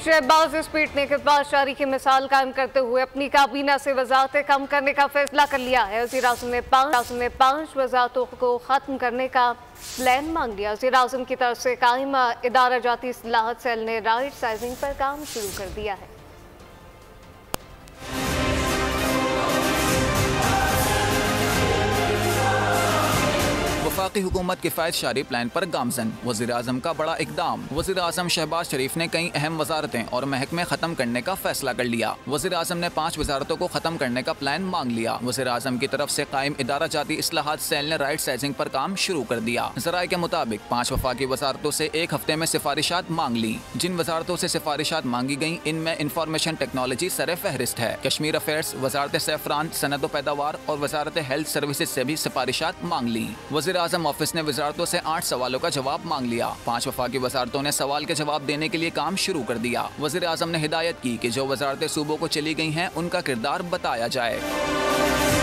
शहबाज इस पीटने के बाद शारी की मिसाल कायम करते हुए अपनी काबीना से वजारतें कम करने का फैसला कर लिया है। वज़ीर आज़म ने 5 वजारतों को खत्म करने का प्लान मांग लिया। वज़ीर आज़म की तरफ से कायम इदारा जाती इस्लाहत सेल ने राइट साइजिंग पर काम शुरू कर दिया है। वफाकी हुकूमत किफ़ायत शारी प्लान पर गामजन, वज़ीर आज़म का बड़ा इकदाम। वज़ीर आज़म शहबाज शरीफ ने कई अहम वजारतें और महकमे ख़त्म करने का फैसला कर लिया। वज़ीर आज़म ने 5 वजारतों को ख़त्म करने का प्लान मांग लिया। वज़ीर आज़म की तरफ से कायम इदारा जाती इस्लाहात सेल ने राइट साइजिंग पर काम शुरू कर दिया। ज़राए के मुताबिक 5 वफाकी वजारतों से 1 हफ्ते में सिफारिशात मांग ली। जिन वजारतों से सिफारिशात मांगी गई इनमें इंफॉर्मेशन टेक्नोलॉजी सर फहरिस्त है। कश्मीर अफेयर्स, वजारत सैफरान, सनद व पैदावार और वजारत हेल्थ सर्विसेज से भी सिफारिशात मांग ली। वज़ीर आज़म ऑफिस ने वजारतों से 8 सवालों का जवाब मांग लिया। 5 वफाकी वजारतों ने सवाल के जवाब देने के लिए काम शुरू कर दिया। वज़ीर आज़म ने हिदायत की कि जो वजारतें सूबों को चली गई हैं उनका किरदार बताया जाए।